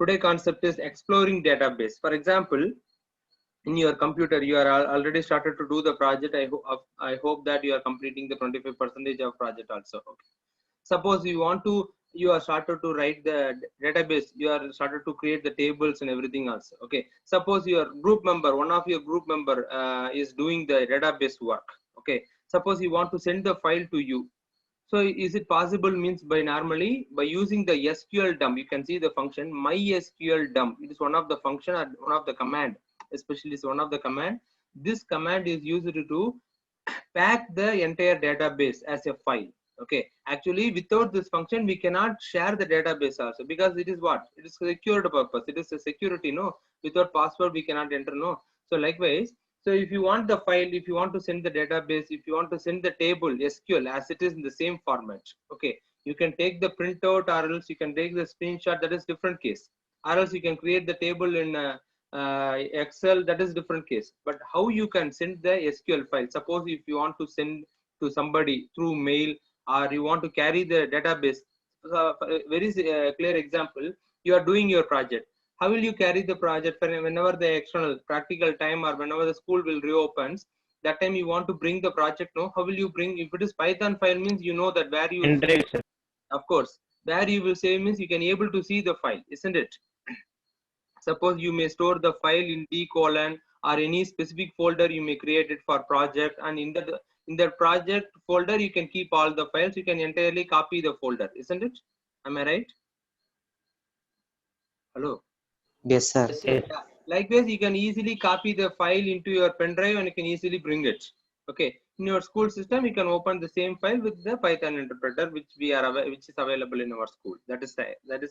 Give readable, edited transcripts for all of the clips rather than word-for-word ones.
Today concept is exploring database. For example, in your computer, you are already started to do the project. I hope that you are completing the 25% of project also. Okay. Suppose you are started to write the database, you are started to create the tables and everything else. Okay. Suppose your group member, one of your group member is doing the database work. Okay. Suppose you want to send the file to you. So is it possible means by normally by using the SQL dump, you can see the function MySQL dump. It is one of the function or one of the command, especially is one of the command. This command is used to pack the entire database as a file. Okay, actually without this function we cannot share the database also, because it is what, it is secured purpose, it is a security, no, without password we cannot enter, no. So likewise, so if you want the file, if you want to send the database, if you want to send the table SQL as it is in the same format, okay, you can take the printout or else you can take the screenshot, that is different case, or else you can create the table in Excel, that is different case. But how you can send the SQL file? Suppose if you want to send to somebody through mail, or you want to carry the database. Very clear example, you are doing your project. How will you carry the project whenever the external practical time or whenever the school will reopens? That time you want to bring the project. No, how will you bring? If it is Python file means you know that where you will save, of course, where you will save means you can able to see the file, isn't it? Suppose you may store the file in D colon or any specific folder you may create it for project, and in the project folder you can keep all the files. You can entirely copy the folder, isn't it? Am I right? Hello. Yes, sir. Yeah. Likewise, you can easily copy the file into your pen drive and you can easily bring it. Okay. In your school system, you can open the same file with the Python interpreter, which which is available in our school. That is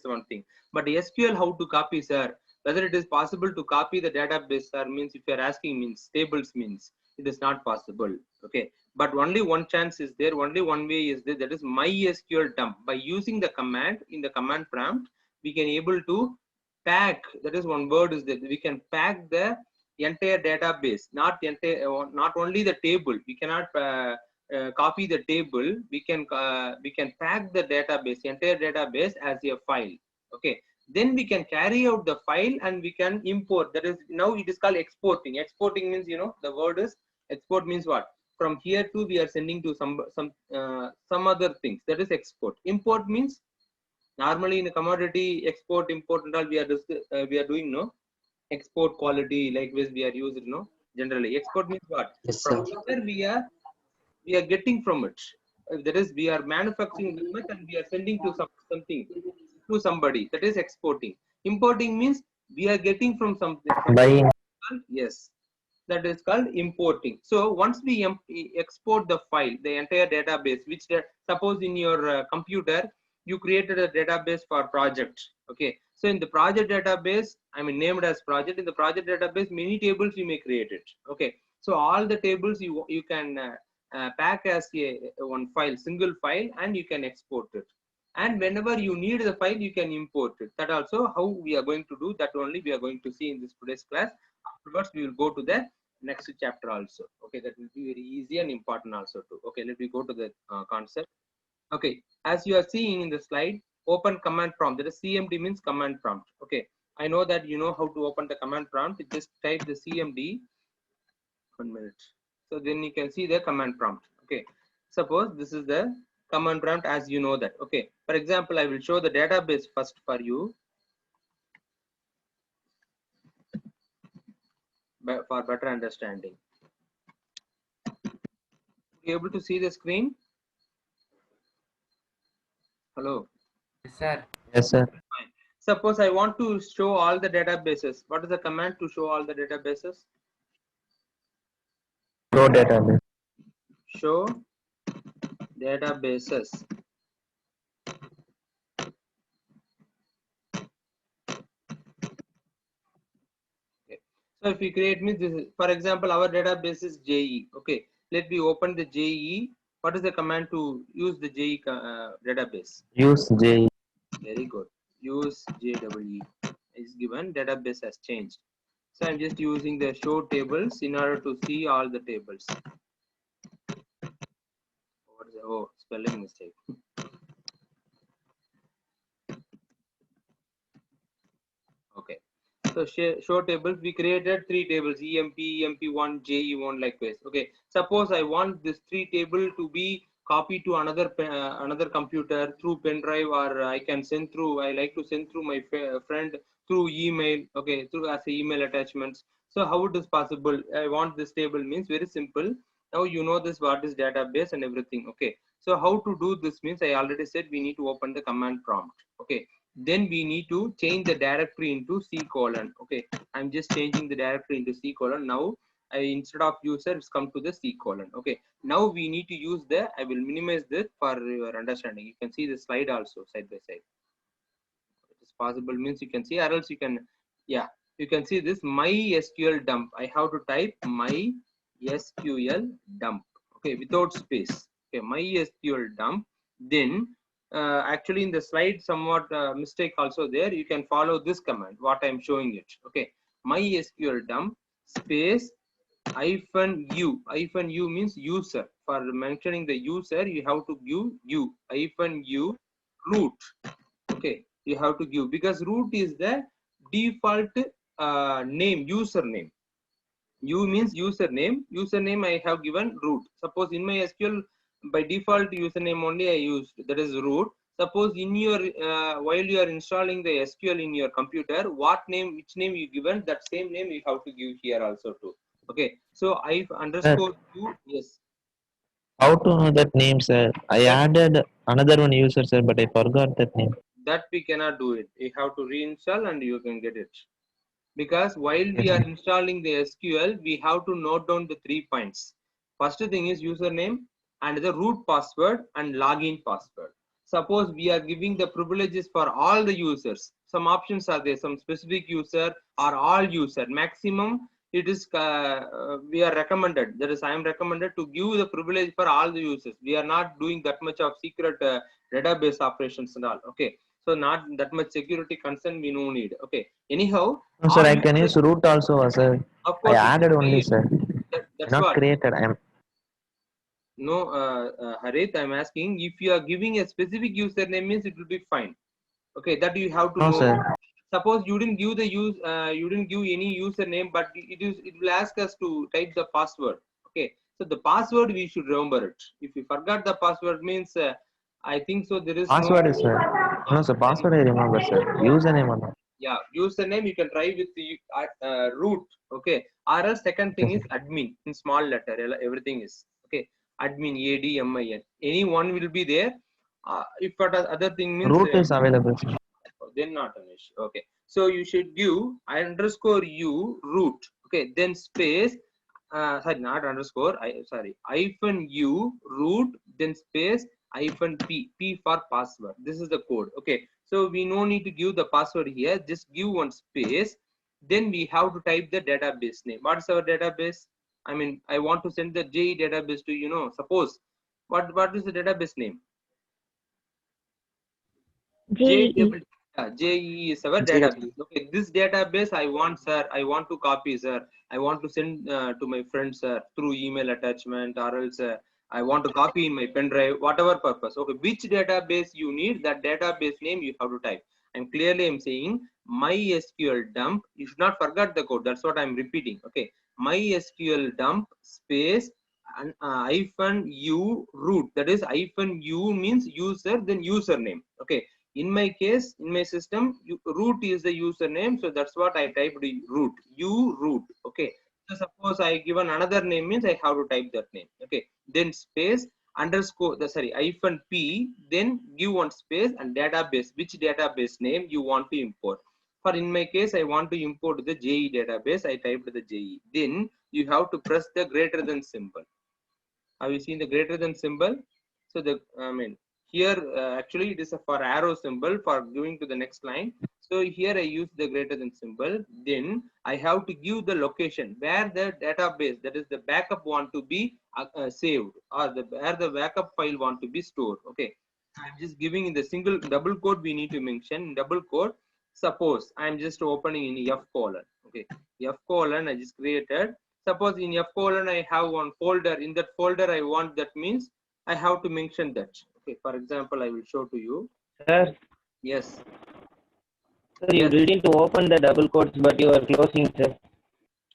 one thing. But SQL, how to copy, sir? Whether it is possible to copy the database, sir, means if you are asking means tables means it is not possible. Okay. But only one chance is there. Only one way is there. That is MySQL dump. By using the command in the command prompt, we can able to pack, that is one word is that we can pack the entire database, not only the table. We cannot copy the table. We can pack the database, entire database as a file. Okay, then we can carry out the file and we can import. That is, now it is called exporting. Exporting means, the word is export means what, from here to we are sending to some other things, that is export. Import means normally in the commodity export import and all we are doing, no, export quality, like this we are using, no, generally export means what, Yes, from sir. where we are getting from it. That is, we are manufacturing that much and we are sending to something to somebody, that is exporting. Importing means we are getting from something from Buying. yes, that is called importing. So once we export the file, the entire database, which suppose in your computer you created a database for project. Okay, so in the project database, I mean named as project, in the project database many tables you may create it. Okay, so all the tables you can pack as one file, single file, and you can export it. And whenever you need the file, you can import it. That also how we are going to do, that only we are going to see in this today's class. Afterwards we will go to the next chapter also. Okay, that will be very easy and important also too. Okay, let me go to the concept. Okay, as you are seeing in the slide, open command prompt. That is CMD means command prompt. Okay, I know that you know how to open the command prompt. Just type the CMD. 1 minute. So then you can see the command prompt. Okay, suppose this is the command prompt, as you know that. Okay, for example, I will show the database first for you for better understanding. You able to see the screen? Hello. Yes, sir. Yes, sir. Fine. Suppose I want to show all the databases. What is the command to show all the databases? Show database. Show databases. Okay. So if we create means this is, for example, our database is JE. Okay, let me open the JE. What is the command to use the JE database? Use J. Very good. Use JEE is given. Database has changed. So I'm just using the show tables in order to see all the tables. What is the, oh, spelling mistake. So show tables, we created 3 tables, EMP, EMP1, JE1 likewise. Okay, suppose I want this 3 table to be copied to another computer through pen drive, or I can send through, I like to send through my friend through email, okay, through as a email attachments. So how it is possible? I want this table means very simple. Now you know this, what is database and everything. Okay, so how to do this means I already said we need to open the command prompt. Okay, then we need to change the directory into C colon. Okay, I'm just changing the directory into C colon. Now instead of user, it's come to the C colon. Okay, now we need to use the, I will minimize this for your understanding. You can see the slide also side by side. It is possible means you can see, or else you can, yeah, you can see this MySQL dump. I have to type MySQL dump. Okay, without space. Okay, MySQL dump. Then actually in the slide somewhat mistake also there. You can follow this command what I'm showing it. Okay, MySQL dump space -u means user. For mentioning the user you have to give -u root. Okay, you have to give, because root is the default name, username. U means username I have given root. Suppose in my SQL by default username only I used, that is root. Suppose in your while you are installing the SQL in your computer, what name, which name you given, that same name you have to give here also too. Okay, so I underscore u, yes. How to know that name, sir? I added another one user, sir, but I forgot that name. That we cannot do it. You have to reinstall and you can get it. Because while we Yes, are sir. installing the SQL, we have to note down the 3 points. First thing is username and the root password and login password. Suppose we are giving the privileges for all the users. Some options are there, some specific user or all user. Maximum it is we are recommended. That is, I am recommended to give the privilege for all the users. We are not doing that much of secret database operations and all. Okay, so not that much security concern we no need. Okay, anyhow, No, sir, all I can users, use root also, sir. of I course you can added try only, it. sir. That's Not what. created. I'm No, Harith, I'm asking if you are giving a specific username means it will be fine. Okay, that you have to no, know. sir. Suppose you didn't give the you didn't give any username, but it will ask us to type the password. Okay, so the password we should remember it. If you forgot the password means I think so there is no. Password is, sir. No, sir. Then Password I remember, sir. Username or not. yeah, username you can try with the root. Okay, or else second thing Yes, is sir. admin in small letter. Everything is okay. Admin, ADMIN, any one will be there. If what other thing means Root is available, sir. then not an issue. Okay, so you should give underscore u root. Okay, then space sorry, not underscore, sorry, hyphen u root, then space hyphen p for password. This is the code. Okay, so we no need to give the password here, just give one space. Then we have to type the database name. What's our database? I mean, I want to send the JE database to, suppose what is the database name? JEE. JEE is our JE. database. Okay, this database I want, sir. I want to copy, sir. I want to send to my friends, sir, through email attachment, or else I want to copy in my pen drive, whatever purpose. Okay, which database you need, that database name you have to type. I'm saying MySQL dump. You should not forget the code. That's what I'm repeating. Okay, MySQL dump space and hyphen u root. That is hyphen u means user, then username. Okay, in my case, in my system, root is the username, so that's what I typed root, u root. Okay, so suppose I given another name means I have to type that name. Okay, then space underscore hyphen p, then give one space and database, which database name you want to import. For in my case, I want to import the JE database. I typed the JE. Then you have to press the greater than symbol. Have you seen the greater than symbol? So the, I mean, here actually it is for arrow symbol for going to the next line. So here I use the greater than symbol. Then I have to give the location where the database, that is the backup, want to be saved, or where the backup file want to be stored. Okay, I'm just giving in the single double quote we need to mention double quote. Suppose I'm just opening in F colon. Okay, F colon I just created. Suppose in F colon I have one folder. In that folder I want, that means I have to mention that. Okay, for example, I will show to you. Sir, Yes. Sir, you didn't open the double quotes, but you are closing, sir.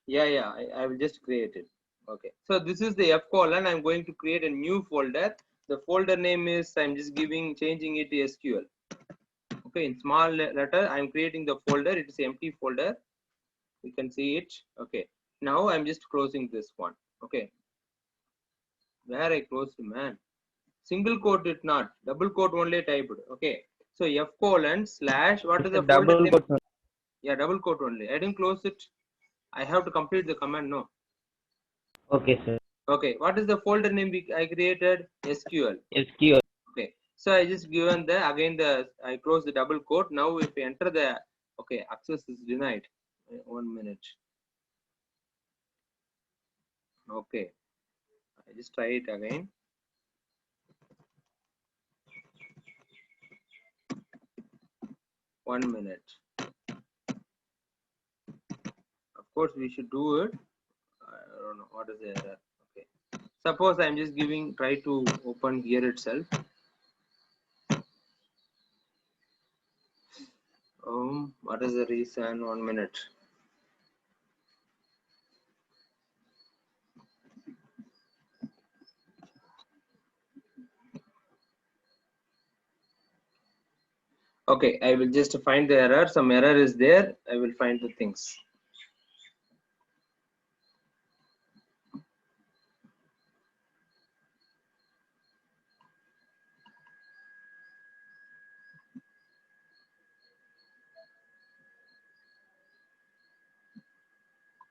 Yeah, I will just create it. Okay, so this is the F colon. I'm going to create a new folder. The folder name is, I'm just changing it to SQL. Okay, in small letter, I'm creating the folder. It is empty folder. You can see it. Okay, now I'm just closing this one. Okay, where I closed, man. Single quote it not, double quote only typed. Okay, so F colon slash, what is the folder Double name? quotes. Yeah, double quote only. I didn't close it. I have to complete the command. No. Okay, sir. Okay, what is the folder name I created? SQL. SQL. Okay, so I just given the, again I close the double quote. Now if you enter the, okay, access is denied. 1 minute. Okay, I just try it again. One minute. Of course we should do it. I don't know what is the error. Okay, suppose I'm just try to open here itself. What is the reason? 1 minute. Okay, I will just find the error. Some error is there. I will find the things.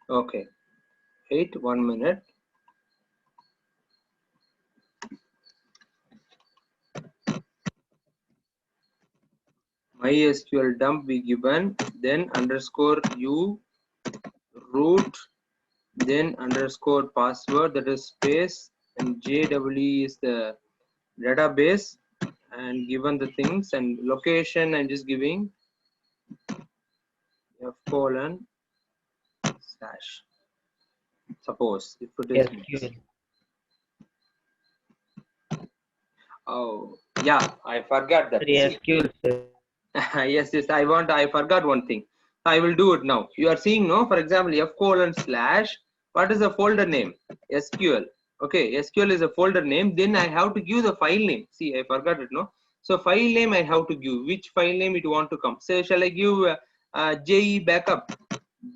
Okay, wait 1 minute. MySQL dump be given, then underscore u root, then underscore password, that is space, and JWE is the database, and given the things, and location I'm just giving F colon slash. Suppose if it is SQL. oh yeah, I forgot that. Sir, SQL, sir. Yes, I forgot one thing. I will do it now. You are seeing, no, for example, F colon slash, what is the folder name? SQL. Okay, SQL is a folder name. Then I have to give the file name. See, I forgot it, no. So file name I have to give. Which file name it want to come? So shall I give JE backup?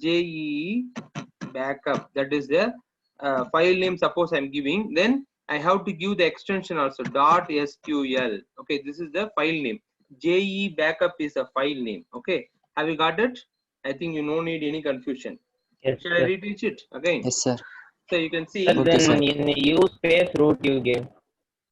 JE backup. That is the file name. Suppose I'm giving. Then I have to give the extension also. .SQL. Okay, this is the file name. JE backup is a file name. Okay, have you got it? I think you no need any confusion. Yes, Shall I sir. reteach it again? Yes, sir. So you can see. Sir, Okay, sir. then in use space root you gave.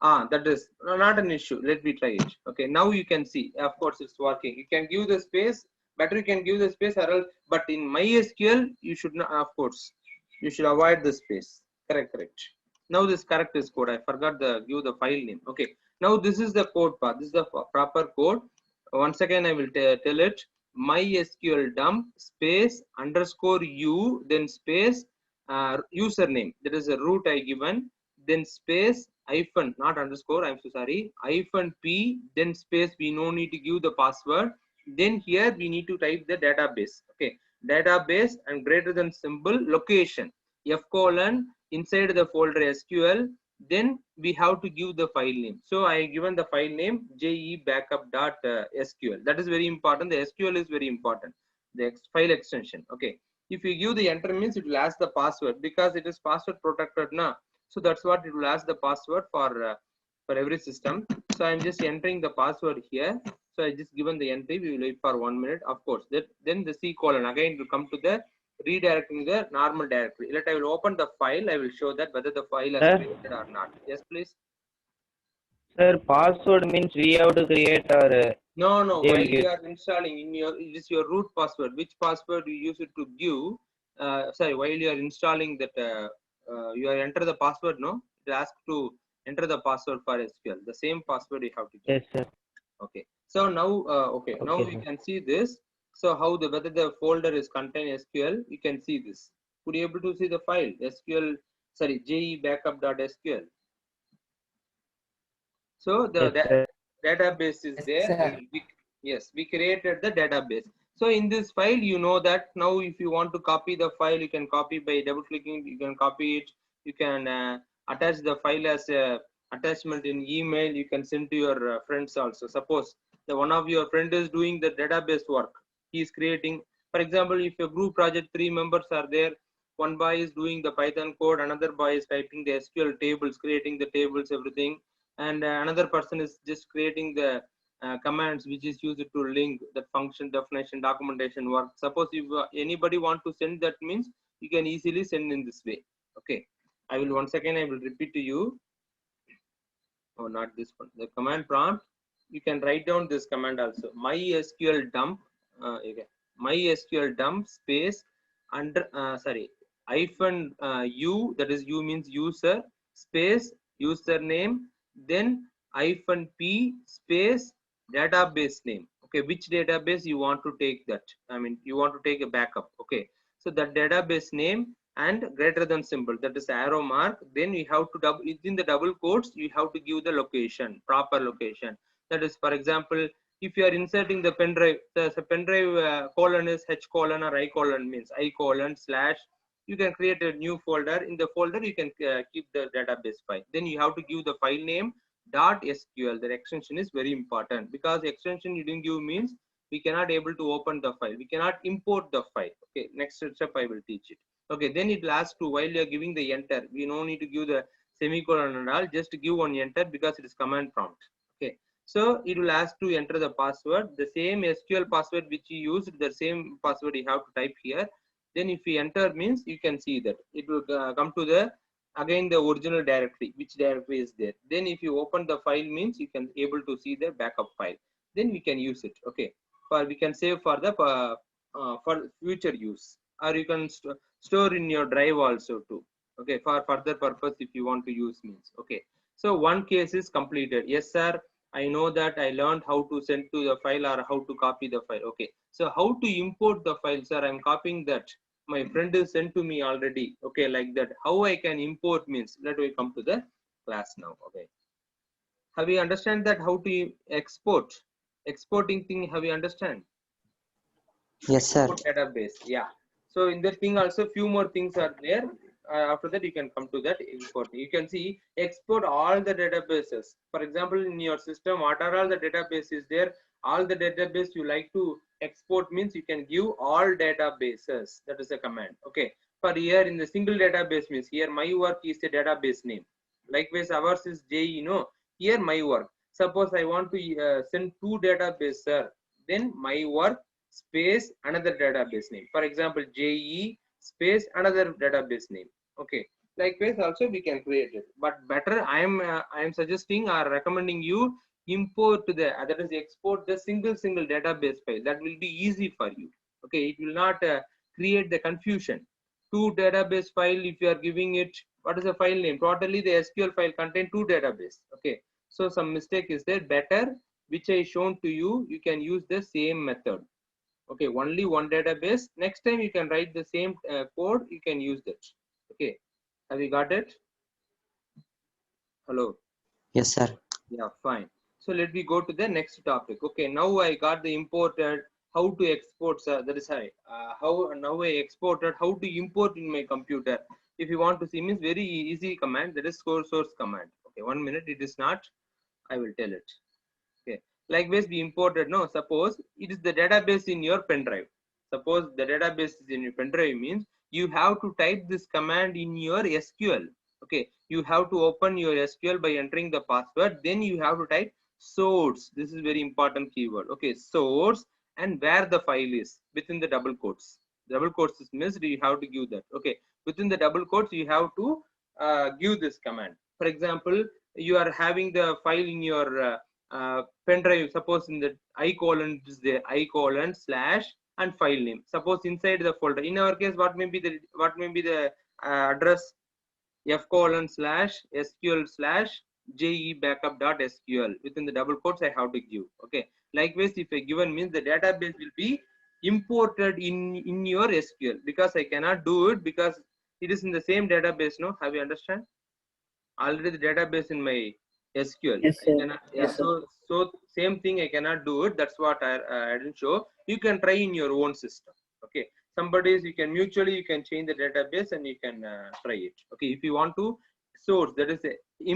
That is not an issue. Let me try it. Okay, now you can see. Of course, it's working. You can give the space. Better you can give the space, or else. But in MySQL, you should not. Of course, you should avoid the space. Correct. Now this correct is code. I forgot the give the file name. Okay. Now this is the code path. This is the proper code. Once again, I will tell it. MySQL dump space underscore u, then space username. That is a root I given. Then space hyphen, not underscore, I'm so sorry, hyphen p, then space, we no need to give the password. Then here we need to type the database. Okay, database and greater than symbol location, F colon, inside the folder SQL. Then we have to give the file name. So I given the file name jebackup.sql. That is very important. The SQL is very important. The file extension. Okay, if you give the enter means it will ask the password, because it is password protected now. So that's what it will ask the password for every system. So I'm just entering the password here. So I just given the entry. We will wait for 1 minute. Of course, then the C colon again will come to the redirecting the normal directory. Let I will open the file. I will show that whether the file has created or not. Yes, please. Sir, password means we have to create or No. they While will you give. are installing it is your root password. Which password you use it to give? Sorry, while you are installing that, you are enter the password. No, it asks to enter the password for SQL. The same password you have to give. Yes, sir. Okay. So now, now we can see this. So how whether the folder is contain SQL, you can see this. Could you able to see the file SQL? Sorry, jebackup.sql. So the database is there. Yes, we created the database. So in this file, you know that now if you want to copy the file, you can copy by double clicking, you can copy it, you can attach the file as a attachment in email, you can send to your friends also. Suppose the one of your friend is doing the database work, he is creating, for example, if a group project 3 members are there, one boy is doing the Python code, another boy is typing the SQL tables, creating the tables, everything, and another person is just creating the commands which is used to link that function, definition, documentation work. Suppose if anybody want to send, that means you can easily send in this way. Okay, I will once again I will repeat to you. Oh, not this one. The command prompt, you can write down this command also. MySQL dump, okay. MySQL dump space under hyphen u, that is u means user, space username, then hyphen p space database name. Okay, which database you want to take that? I mean, you want to take a backup. Okay, so that database name and greater than symbol, that is arrow mark. Then you have to double, within the double quotes, you have to give the location, proper location. That is, for example, if you are inserting the pen drive, the pen drive colon is h colon or I colon means I colon slash. You can create a new folder. In the folder, you can keep the database file. Then you have to give the file name .sql. The extension is very important, because extension you didn't give means we cannot able to open the file. We cannot import the file. Okay, next step I will teach it. Okay, then it will ask to, while you are giving the enter, we no need to give the semicolon and all, just give one enter because it is command prompt. Okay, so it will ask to enter the password, the same SQL password which you used, the same password you have to type here. Then if you enter means you can see that it will come to the again the original directory, which directory is there. Then if you open the file means you can able to see the backup file. Then we can use it. Okay, for we can save for the for future use, or you can store in your drive also too. Okay, for further purpose if you want to use means. Okay, so one case is completed. Yes sir, I know that I learned how to send to the file or how to copy the file. Okay, so how to import the file, sir? I'm copying that. My friend is sent to me already. Okay, like that. How I can import means, let me come to the class now. Okay, have you understand that how to export? Exporting thing, have you understand? Yes, sir. Database, yeah. So in that thing also few more things are there. After that you can come to that import. You can see export all the databases. For example, in your system, what are all the databases there? All the database you like to export means you can give all databases. That is a command. Okay. For here in the single database means here my work is a database name. Likewise ours is JE. No, here my work. Suppose I want to send two databases, sir. Then my work space another database name. For example, JE space another database name. Okay, likewise also we can create it, but better I am suggesting or recommending you import the that is export the single database file. That will be easy for you. Okay, it will not create the confusion. Two database file, if you are giving it, what is the file name? Totally the SQL file contain two database. Okay, so some mistake is there. Better which I shown to you, you can use the same method. Okay, only one database. Next time you can write the same code, you can use that. Okay, have you got it? Hello. Yes, sir. Yeah, fine. So let me go to the next topic. Okay, now I got the imported, how to export, that is how now I exported, how to import in my computer. If you want to see means very easy command, that is source command. Okay, 1 minute, it is not, I will tell it. Okay, likewise we imported, no, suppose it is the database in your pen drive. Suppose the database is in your pen drive means you have to type this command in your SQL. Okay, you have to open your SQL by entering the password, then you have to type source. This is very important keyword. Okay, source and where the file is within the double quotes. Double quotes is missed, you have to give that. Okay, within the double quotes you have to give this command. For example, you are having the file in your pen drive. Suppose in the I colon is there, I colon slash and file name. Suppose inside the folder, in our case, what may be the address? F colon slash SQL slash JE backup dot SQL. Within the double quotes I have to give. Okay, likewise if I given means the database will be imported in your SQL, because I cannot do it because it is in the same database. No, have you understand? Already the database in my SQL. Yes, sir. I cannot, yeah, Yes, sir. so same thing I cannot do it. That's what I didn't show. You can try in your own system. Okay, somebody's you can mutually you can change the database and you can try it. Okay, if you want to source, that is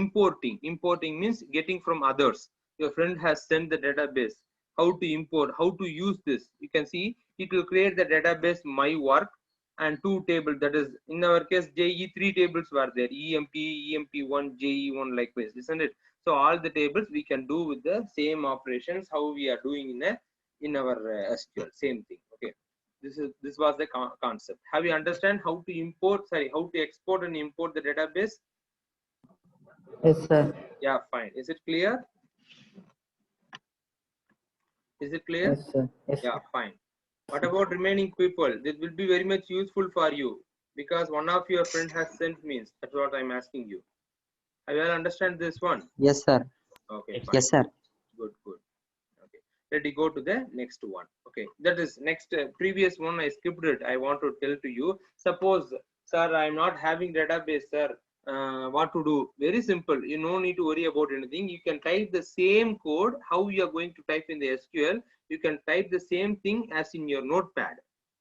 importing. Importing means getting from others. Your friend has sent the database. How to import, how to use this, you can see it will create the database my work and 2 tables. That is in our case JE 3 tables were there, EMP, EMP1, JE1, likewise, isn't it? So all the tables we can do with the same operations how we are doing in our SQL, same thing. Okay, this was the concept. Have you understand how to import, sorry, how to export and import the database? Yes, sir. Yeah, fine. Is it clear? Is it clear? Yes, sir. Yes, Yeah, sir. fine. What about remaining people? This will be very much useful for you because one of your friend has sent me. That's what I'm asking you. I will understand this one. Yes, sir. Okay, fine. Yes, sir. Good, good. Okay, let me go to the next one. Okay, that is next previous one. I skipped it. I want to tell to you. Suppose, sir, I'm not having database, sir. What to do? Very simple. You no need to worry about anything. You can type the same code. How you are going to type in the SQL? You can type the same thing as in your notepad.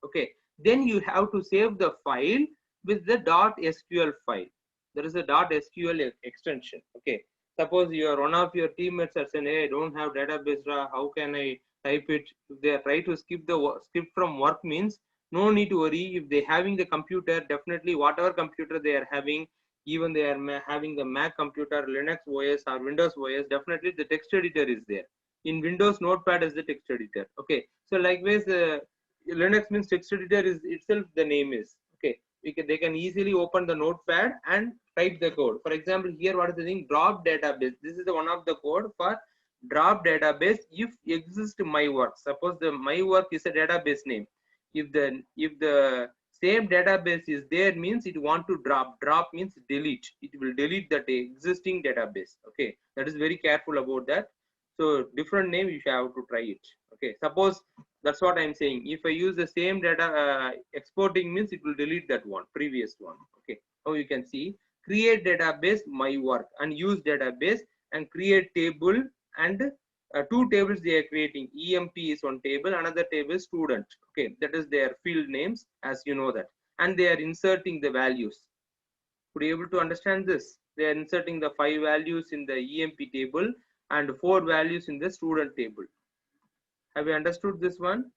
Okay. Then you have to save the file with the .sql file. There is a .sql extension. Okay. Suppose you are one of your teammates are saying, "Hey, I don't have database. How can I type it?" If they try to skip from work means no need to worry. If they having the computer, definitely whatever computer they are having, even they are having the Mac computer, Linux OS or Windows OS, definitely the text editor is there. In Windows, Notepad is the text editor. Okay, so likewise, Linux means text editor is itself the name is. Okay, they can easily open the Notepad and type the code. For example, here what is the thing? Drop database. This is the one of the code for drop database. If exist my work, suppose the my work is a database name. If the same database is there means it want to drop means delete. It will delete that existing database. Okay, that is very careful about that. So different name you have to try it. Okay, suppose that's what I'm saying. If I use the same data exporting means it will delete that one previous one. Okay, now you can see create database my work and use database and create table and 2 tables they are creating. EMP is one table, another table is student. Okay, that is their field names, as you know that, and they are inserting the values. Could you able to understand this? They are inserting the 5 values in the EMP table and 4 values in the student table. Have you understood this one?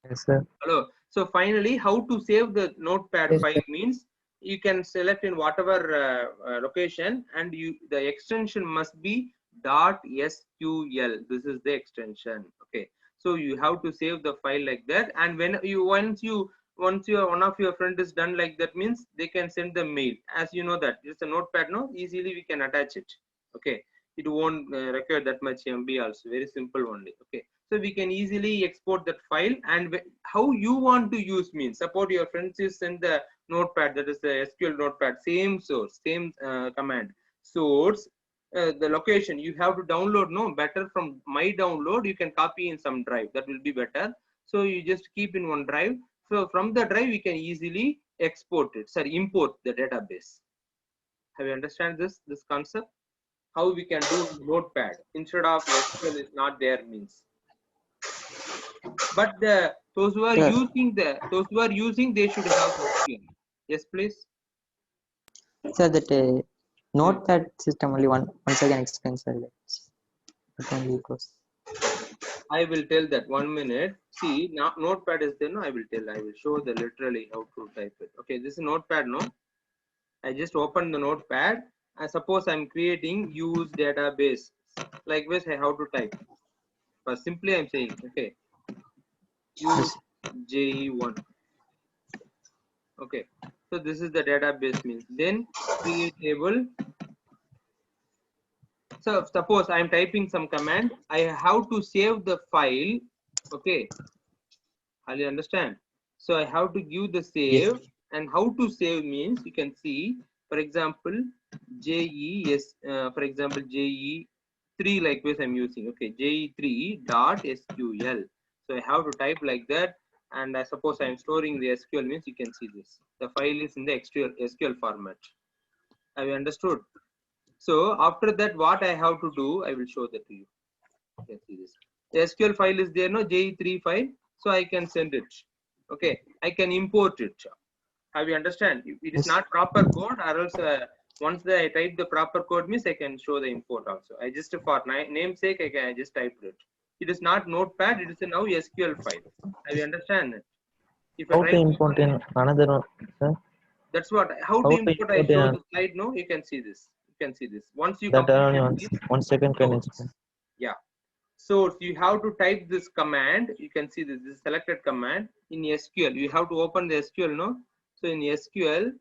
Yes, sir. Hello. So finally, how to save the notepad Yes, file sir. means you can select in whatever location and the extension must be .sql. This is the extension. Okay. So you have to save the file like that, and when you once one of your friend is done like that means they can send the mail. As you know that it's a notepad, no, easily we can attach it. Okay, it won't require that much MB also. Very simple only. Okay, so we can easily export that file, and how you want to use means suppose your friends is send the notepad, that is the SQL notepad, same source, same command source. The location you have to download, no, better from my download you can copy in some drive, that will be better. So you just keep in one drive. So from the drive we can easily export it, sorry, import the database. Have you understand this concept? How we can do notepad instead of SQL is not there means. But those who are Yes. using they should have SQL. Yes, please. Sir, that notepad system only once again explain, sir. It only goes. I will tell that 1 minute. See, now notepad is there. No, I will show the literally how to type it. Okay, this is notepad. No, I just open the notepad. I suppose I'm creating use database. Likewise, I have to type. But simply I'm saying, okay, use JE1. Okay, so this is the database means. Then create table. So suppose I'm typing some command. I have to save the file. Okay, how do you understand? So I have to give the save. Yes. And how to save means you can see, for example, JES, for example, JE3, likewise I'm using, okay, JE3.SQL. So I have to type like that, and I suppose I'm storing the SQL means you can see this. The file is in the SQL format. Have you understood? So after that, what I have to do, I will show that to you. You can see this. The SQL file is there, no JE3 file, so I can send it. Okay, I can import it. Have you understand? If it is Yes. not proper code, or else once I type the proper code means I can show the import also. I just for namesake I just typed it. It is not notepad, it is a now SQL file. Have you understand it? If I How try to to import open in it, another one, sir? that's what how to How to import. I import show in the slide. No, you can see this. You can see this. Once you that complete only this, 1 second can source. explain. Yeah. So you have to type this command. You can see this is selected command in SQL. You have to open the SQL, no? So in SQL,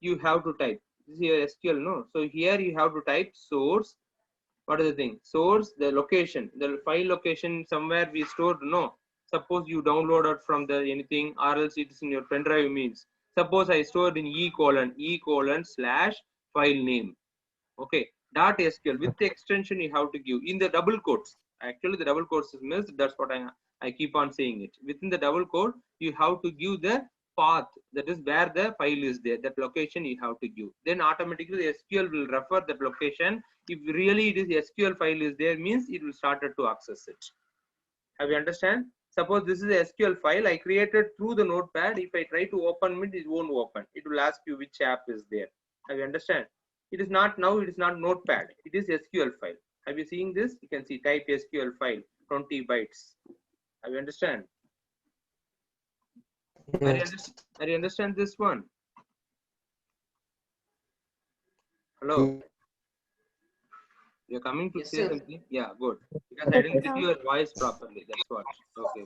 you have to type. This is your SQL, no? So here you have to type source. What is the thing? Source, the location, the file location somewhere we stored, no? Suppose you downloaded from the anything, or else it is in your pen drive means. Suppose I stored in E colon / file name. Okay, dot SQL with the extension you have to give in the double quotes. Actually, the double quotes is missed. That's what I keep on saying it. Within the double quote, you have to give the path, that is where the file is there. That location you have to give. Then automatically the SQL will refer that location. If really it is SQL file is there, means it will start to access it. Have you understand? Suppose this is a SQL file I created through the notepad. If I try to open it, it won't open. It will ask you which app is there. Have you understand? It is not now, it is not notepad. It is SQL file. Have you seen this? You can see type SQL file 20 bytes. Have you understand? Yes. Are you understand this one? Hello? You're coming to say something? Yeah, good. Because I didn't get your voice properly. That's what. Okay.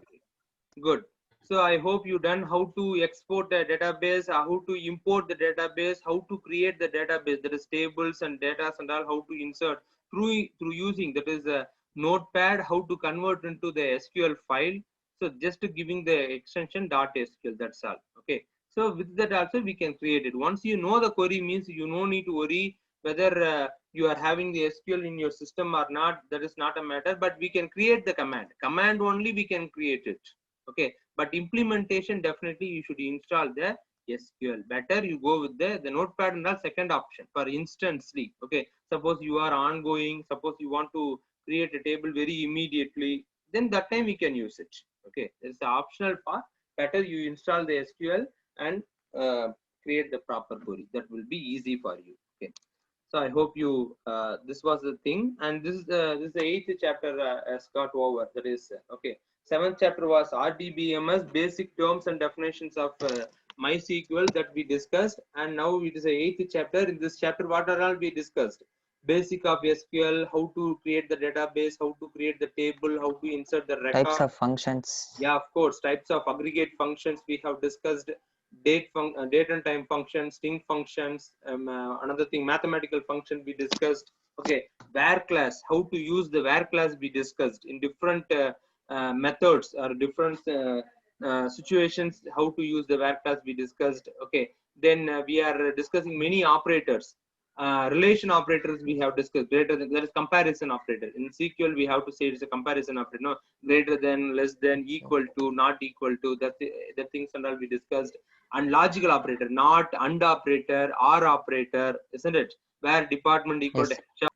Good. So I hope you done how to export the database, how to import the database, how to create the database, that is tables and data and all, how to insert through using that is a notepad, how to convert into the SQL file. So just giving the extension .SQL, that's all. Okay. So with that also we can create it. Once you know the query means you no need to worry whether you are having the SQL in your system or not. That is not a matter, but we can create the command. Command only we can create it. Okay, but implementation definitely you should install the SQL. Better you go with the notepad and the second option for instantly. Okay, suppose you are ongoing, suppose you want to create a table very immediately, then that time we can use it. Okay, there's the optional part. Better you install the SQL and create the proper query. That will be easy for you. Okay. So I hope you this was the thing, and this is the 8th chapter has got over. That is okay. 7th chapter was RDBMS, basic terms and definitions of MySQL that we discussed, and now it is the 8th chapter. In this chapter, what are all we discussed? Basic of SQL, how to create the database, how to create the table, how to insert the record. Types of functions. Yeah, of course, types of aggregate functions we have discussed. Date and time functions, string functions, another thing, mathematical function we discussed. Okay, var class, how to use the var class we discussed in different methods or different situations, how to use the var class we discussed. Okay, then we are discussing many operators. Relation operators we have discussed. Greater than, that is comparison operator. In SQL we have to say it's a comparison operator. No, greater than, less than, equal to, not equal to. That the things and all we discussed. And logical operator, not, and operator, or operator, isn't it? Where department equal Yes. to HR.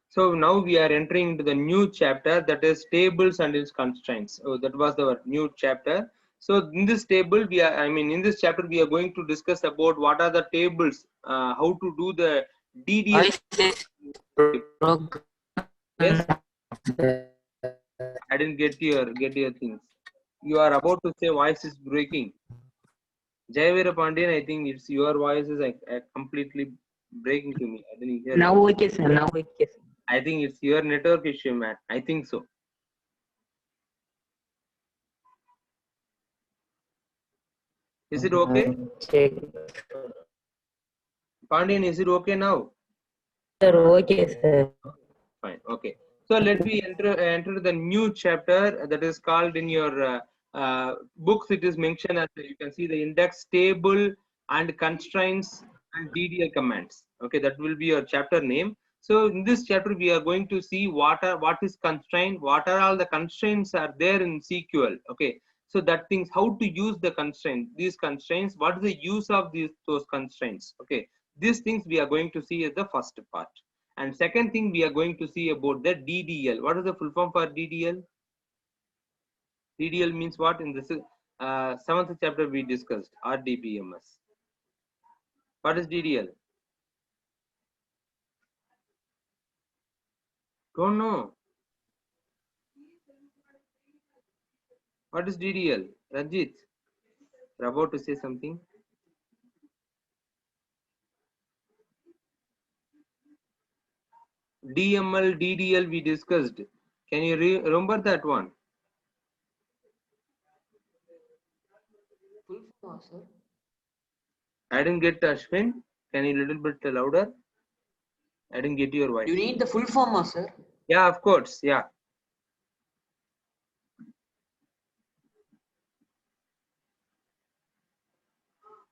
So now we are entering into the new chapter, that is tables and its constraints. So that was the new chapter. So in this table we are, in this chapter we are going to discuss about what are the tables, how to do the DDL. Yes, I didn't get your things. You are about to say voice is breaking. Jayavira Pandian, I think it's your voice is completely breaking to me. I didn't hear. Now okay, sir. Now okay, sir. I think it's your network issue, man. I think so. Is it okay? Check. Pandian, is it okay now? Sir, okay, sir. Fine. Okay. So let me enter the new chapter that is called in your books. It is mentioned as you can see the index, table, and constraints and DDL commands. Okay, that will be your chapter name. So in this chapter we are going to see what is constraint, what are all the constraints are there in SQL. Okay, so that things, how to use the constraint, these constraints, what is the use of those constraints. Okay, these things we are going to see as the first part. And second thing we are going to see about the DDL. What is the full form for DDL? DDL means what? In this 7th chapter we discussed RDBMS. What is DDL? Don't know. What is DDL? Ranjit, you're about to say something. DML, DDL we discussed. Can you remember that one? Full form, sir. I didn't get Ashwin. Can you little bit louder? I didn't get your voice. You need the full form, sir. Yeah, of course. Yeah.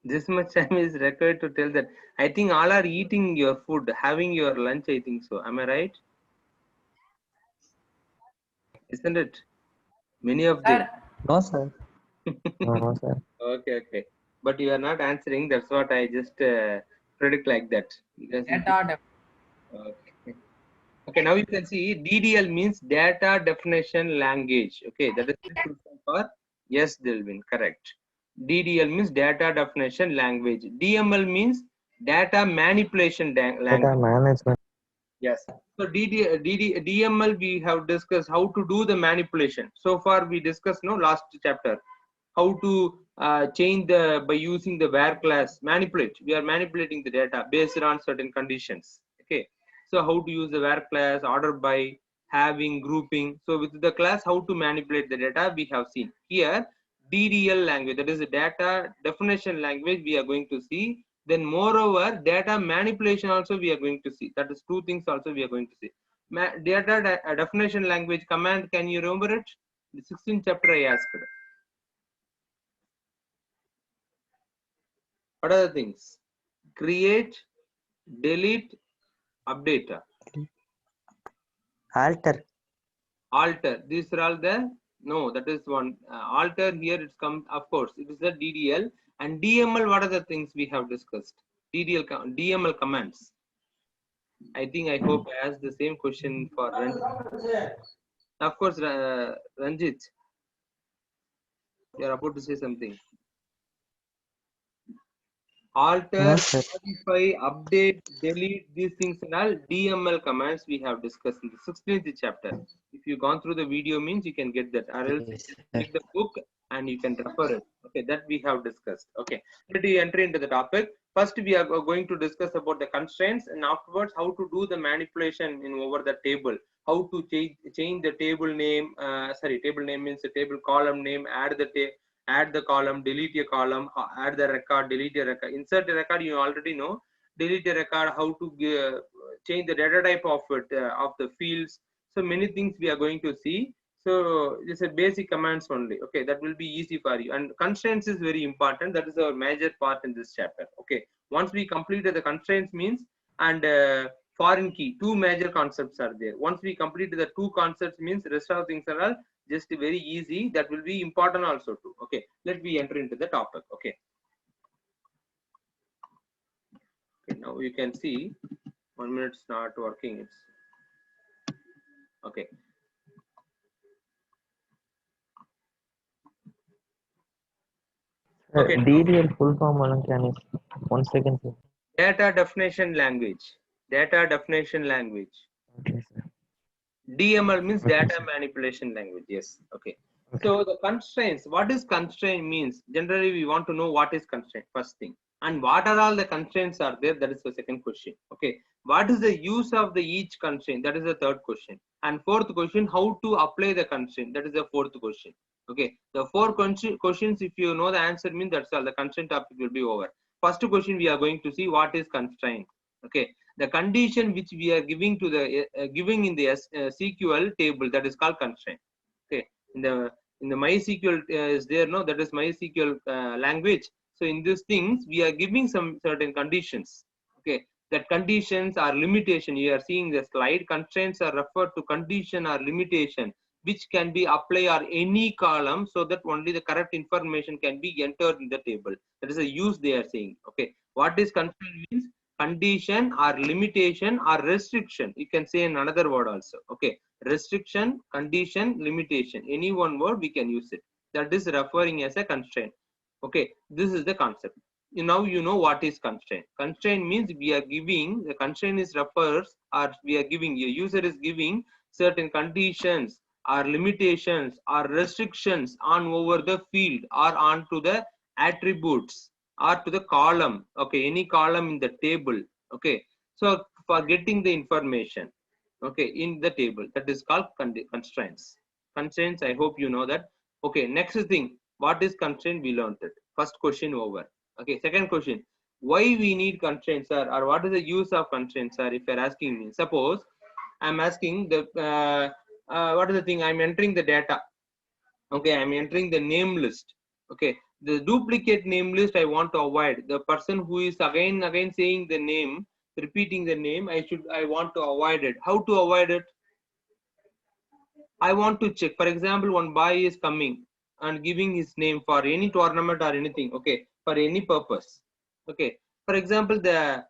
This much time is required to tell that. I think all are eating your food, having your lunch. I think so. Am I right? Isn't it? Many of them. No, sir. No, sir. Okay, okay. But you are not answering. That's what I just predict like that. Because okay. Okay, now you can see DDL means data definition language. Okay, that is for yes, Delvin, correct. DDL means data definition language. DML means data manipulation language. Data management. Yes. So DML we have discussed how to do the manipulation. So far we discussed last chapter how to change by using the where class manipulate. We are manipulating the data based on certain conditions. Okay. So how to use the where class, order by, having, grouping. So with the class how to manipulate the data we have seen. Here DDL language, that is the data definition language we are going to see. Then moreover data manipulation also we are going to see. That is two things also we are going to see. Data definition language command, can you remember it? The 16th chapter I asked. What are the things? Create, delete, update, alter. These are all the that is one. Alter here it's come, of course it is the DDL. And DML, what are the things we have discussed? DML commands. I hope I asked the same question for Ranjit. Of course, Ranjit, you are about to say something. Alter, modify, update, delete, these things and all DML commands we have discussed in the 16th chapter. If you gone through the video means you can get that, or else just take the book and you can refer it. Okay, that we have discussed. Okay, let me enter into the topic. First we are going to discuss about the constraints, and afterwards how to do the manipulation in over the table. How to change the table name. Table name means the table column name. Add the column, delete a column, add the record, delete a record, insert a record. You already know. Delete a record. How to change the data type of it of the fields. So many things we are going to see. So it's a basic commands only. Okay, that will be easy for you. And constraints is very important. That is our major part in this chapter. Okay, once we completed the constraints means and foreign key, two major concepts are there. Once we completed the two concepts means rest of things are all just very easy. That will be important also too. Okay, let me enter into the topic. Okay. Okay, now you can see 1 minute's not working. It's okay. Okay. DDL full form can you 1 second, sir? Data definition language. Data definition language. Okay, sir. DML means Okay, data sir. manipulation language. Yes. Okay. Okay. So the constraints. What is constraint means? Generally, we want to know what is constraint first thing, and what are all the constraints are there. That is the second question. Okay. What is the use of the each constraint? That is the third question. And fourth question, how to apply the constraint? That is the fourth question. Okay. The four questions, if you know the answer, means that's all. The constraint topic will be over. First question, we are going to see what is constraint. Okay. The condition which we are giving to the giving in the SQL table, that is called constraint. Okay. In the MySQL is there, no, that is MySQL language. So in these things we are giving some certain conditions. Okay, that conditions are limitation. You are seeing the slide. Constraints are referred to condition or limitation which can be applied or any column, so that only the correct information can be entered in the table. That is a use they are saying. Okay, what is constraint means? Condition or limitation or restriction. You can say in another word also. Okay, restriction, condition, limitation. Any one word we can use it. That is referring as a constraint. Okay, this is the concept. Now you know what is constraint. Constraint means we are giving, the constraint is refers, or we are giving, a user is giving certain conditions or limitations or restrictions on over the field or onto the attributes or to the column. Okay, any column in the table. Okay, so for getting the information, okay, in the table, that is called constraints. Constraints, I hope you know that. Okay, next thing, what is constraint? We learned it. First question over. Okay, second question, why we need constraints, sir, or what is the use of constraints, sir? If you're asking me, suppose I'm asking the what is the thing, I'm entering the data. Okay, I'm entering the name list. Okay, the duplicate name list I want to avoid. The person who is again saying the name, repeating the name, I want to avoid it. How to avoid it? I want to check. For example, one boy is coming and giving his name for any tournament or anything. Okay, for any purpose. Okay, for example, the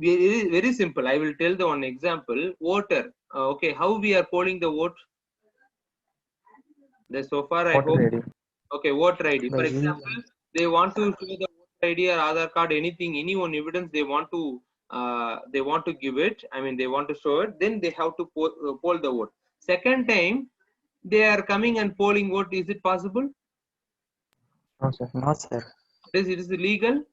very simple. I will tell the one example. Voter. Okay, how we are polling the vote? So far, I hope. Okay, voter ID. For example, they want to show the voter ID or Aadhaar card, anything, any one evidence they want to give it. I mean, they want to show it. Then they have to poll the vote. Second time, they are coming and polling vote. Is it possible? No, sir. No, sir. It is illegal.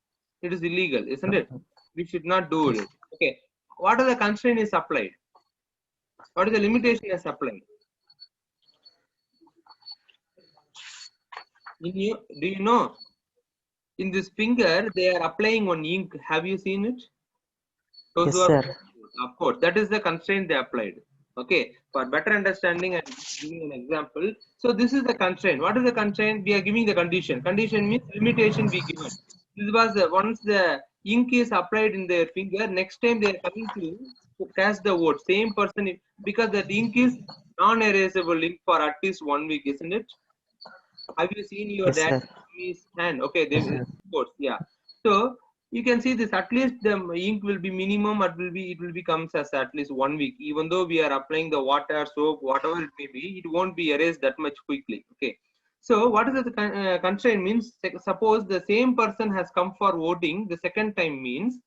It is illegal, isn't it? We should not do it. Okay. What are the constraint is applied? What is the limitation is applied? Do you know? In this finger, they are applying one ink. Have you seen it? Those Yes, who are, sir. of course, that is the constraint they applied. Okay, for better understanding, I'm giving an example. So this is the constraint. What is the constraint? We are giving the condition. Condition means limitation we given. This was once the ink is applied in their finger, next time they are coming to cast the vote. Same person, because the ink is non-erasable ink for at least 1 week, isn't it? Have you seen your Yes, dad's hand? Okay, they will, of course, yeah. So you can see this, at least the ink will be minimum, it will become as at least 1 week. Even though we are applying the water, soap, whatever it may be, it won't be erased that much quickly. Okay. So what is the constraint means? Suppose the same person has come for voting the second time, means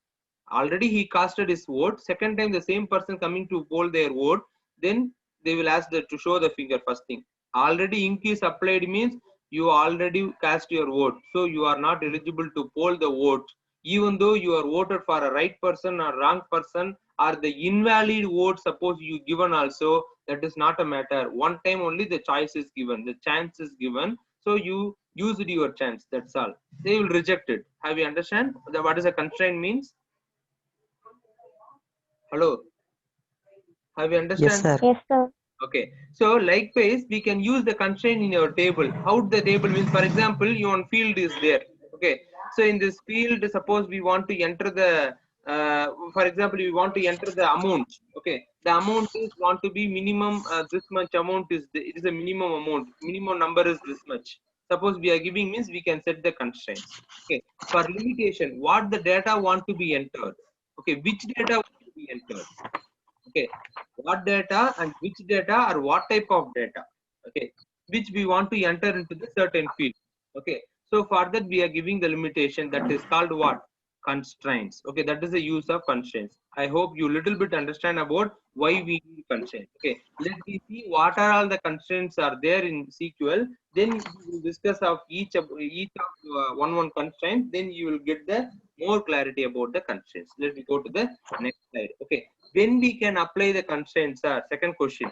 already he casted his vote. Second time the same person coming to poll their vote, then they will ask to show the finger first thing. Already ink is applied means you already cast your vote, so you are not eligible to poll the vote, even though you are voted for a right person or wrong person, or the invalid vote suppose you given also, that is not a matter. One time only the choice is given, the chance is given, so you used your chance, that's all. They will reject it. Have you understand what is a constraint means? Hello, have you understand? Yes, sir. Yes, sir. Okay, so likewise we can use the constraint in your table. How the table means, for example, your field is there. Okay, so in this field, suppose we want to enter the for example, we want to enter the amount. Okay, the amount is want to be minimum, this much amount is it is a minimum amount, minimum number is this much. Suppose we are giving means we can set the constraints. Okay, for limitation, what the data want to be entered. Okay, which data want to be entered. Okay, what data and which data or what type of data, okay, which we want to enter into the certain field. Okay, so for that we are giving the limitation, that is called what? Constraints. Okay, that is the use of constraints. I hope you little bit understand about why we need constraints. Okay, let me see what are all the constraints are there in SQL. Then we will discuss of each of one constraint. Then you will get the more clarity about the constraints. Let me go to the next slide. Okay, when we can apply the constraints are second question.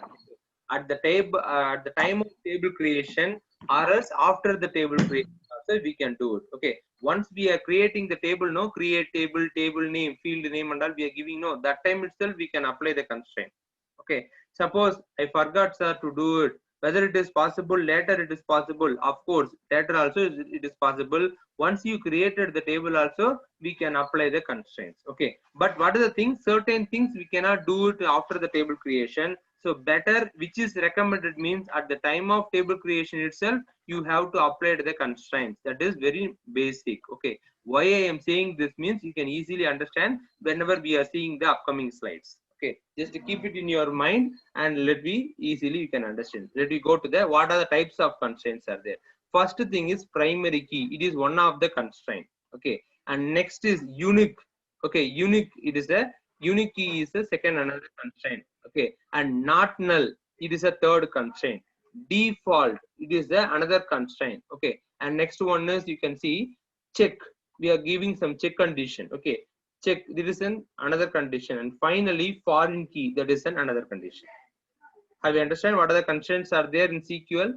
At the table, at the time of table creation, or else after the table creation also we can do it. Okay, once we are creating the table, no, create table, table name, field name and all we are giving, no, that time itself we can apply the constraint. Okay, suppose I forgot, sir, to do it, whether it is possible later, it is possible, of course later also it is possible. Once you created the table also we can apply the constraints. Okay, but what are the things, certain things we cannot do it after the table creation. So better, which is recommended means at the time of table creation itself you have to apply the constraints. That is very basic. Okay, why I am saying this means you can easily understand whenever we are seeing the upcoming slides. Okay, just to keep it in your mind and let me easily you can understand. Let me go to the what are the types of constraints are there. First thing is primary key. It is one of the constraint. Okay, and next is unique. Okay, unique. It is a unique key is the second another constraint. Okay, and not null. It is a third constraint. Default. It is the another constraint. Okay, and next one is you can see check. We are giving some check condition. Okay, check, there is an another condition, and finally foreign key, that is an another condition. Have you understand what are the constraints are there in SQL?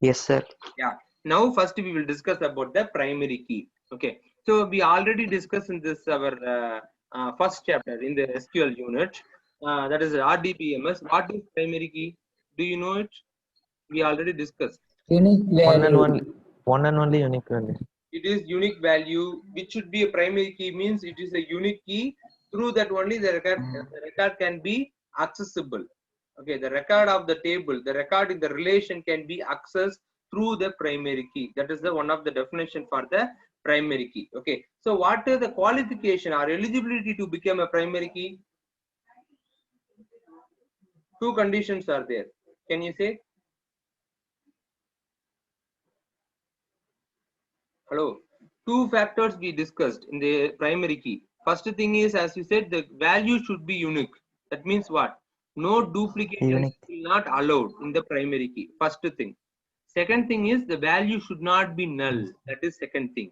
Yes, sir. Yeah, now first we will discuss about the primary key. Okay, so we already discussed in this our first chapter in the SQL unit, that is RDBMS. What is primary key? Do you know it? We already discussed. Unique One and value. only, one and only unique value. It is unique value, which should be a primary key, means it is a unique key. Through that only the record can be accessible. Okay, the record of the table, the record in the relation can be accessed through the primary key. That is the one of the definition for the primary key. Okay, so what is the qualification or eligibility to become a primary key? Two conditions are there. Can you say? Hello. Two factors we discussed in the primary key. First thing is, as you said, the value should be unique. That means what? No duplications Unique. will not allowed in the primary key. First thing. Second thing is the value should not be null. That is second thing.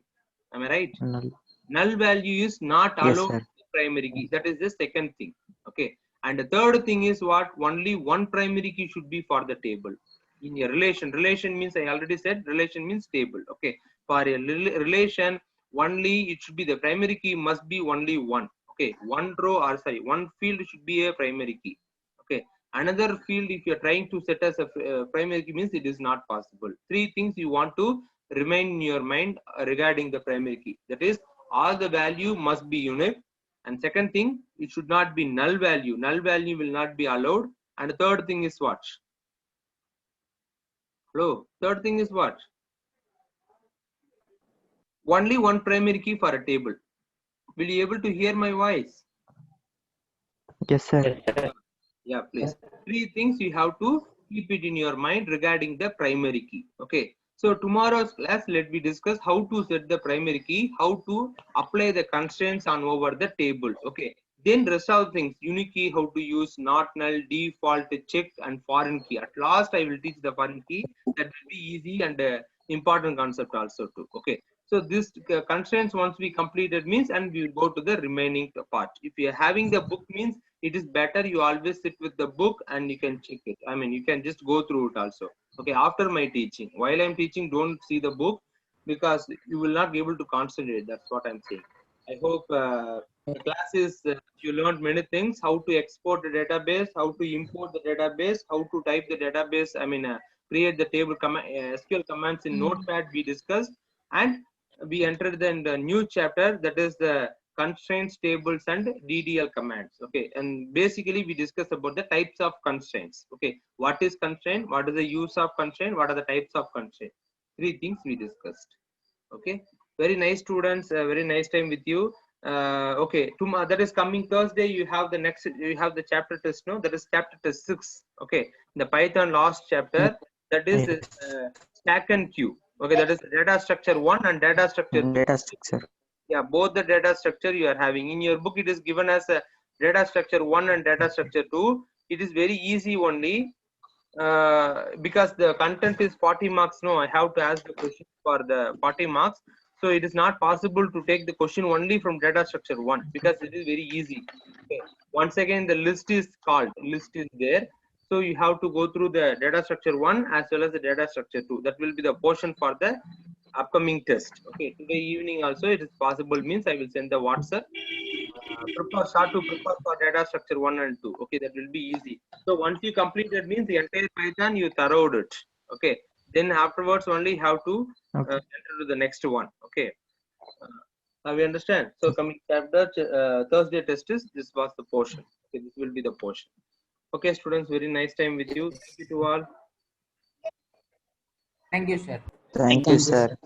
Am I right? Null. Null value is not Yes, allowed sir. in the primary key. That is the second thing. Okay. And the third thing is what? Only one primary key should be for the table. In a relation means, I already said, relation means table. Okay, for a relation only it should be the primary key must be only one. Okay, one row or sorry, one field should be a primary key. Okay, another field if you are trying to set as a primary key means it is not possible. Three things you want to remain in your mind regarding the primary key. That is, all the value must be unique, and second thing, it should not be null value. Null value will not be allowed. And the third thing is what? Hello, third thing is what? Only one primary key for a table. Will you able to hear my voice? Yes, sir. Yeah, please. Three things you have to keep it in your mind regarding the primary key. Okay, so tomorrow's class, let me discuss how to set the primary key, how to apply the constraints on over the table. Okay, then rest of things, unique key, how to use, not null, default, check, and foreign key. At last I will teach the foreign key. That will be easy and important concept also too. Okay, so this constraints once we completed means, and we will go to the remaining part. If you are having the book means, it is better you always sit with the book and you can check it. I mean, you can just go through it also. Okay, after my teaching, while I'm teaching, don't see the book, because you will not be able to concentrate. That's what I'm saying. I hope the class is you learned many things: how to export the database, how to import the database, how to type the database. I mean, create the table SQL commands in Notepad. We discussed, and we entered then the new chapter, that is the constraints, tables, and DDL commands. Okay, and basically we discuss about the types of constraints. Okay, what is constraint? What is the use of constraint? What are the types of constraint? Three things we discussed. Okay, very nice students. Very nice time with you. Okay, tomorrow, that is coming Thursday, you have the next, you have the chapter test. No, that is chapter test 6. Okay, the Python last chapter, that is stack and queue. Okay, that is data structure 1 and data structure 2. Data structure. Yeah, both the data structure you are having in your book. It is given as a data structure 1 and data structure 2. It is very easy only, because the content is 40 marks. No, I have to ask the question for the 40 marks. So it is not possible to take the question only from data structure 1, because it is very easy. Okay, once again the list is called, list is there. So you have to go through the data structure 1 as well as the data structure 2. That will be the portion for the upcoming test. Okay, today evening also it is possible, means I will send the WhatsApp. Start to prepare for data structure 1 and 2. Okay, that will be easy. So once you complete that means the entire Python you thoroughed it. Okay, then afterwards only have to enter to the next one. Okay, now we understand. So coming chapter Thursday test is, this was the portion. Okay, this will be the portion. Okay, students, very nice time with you. Thank you to all. Thank you, sir. Thank you, sir.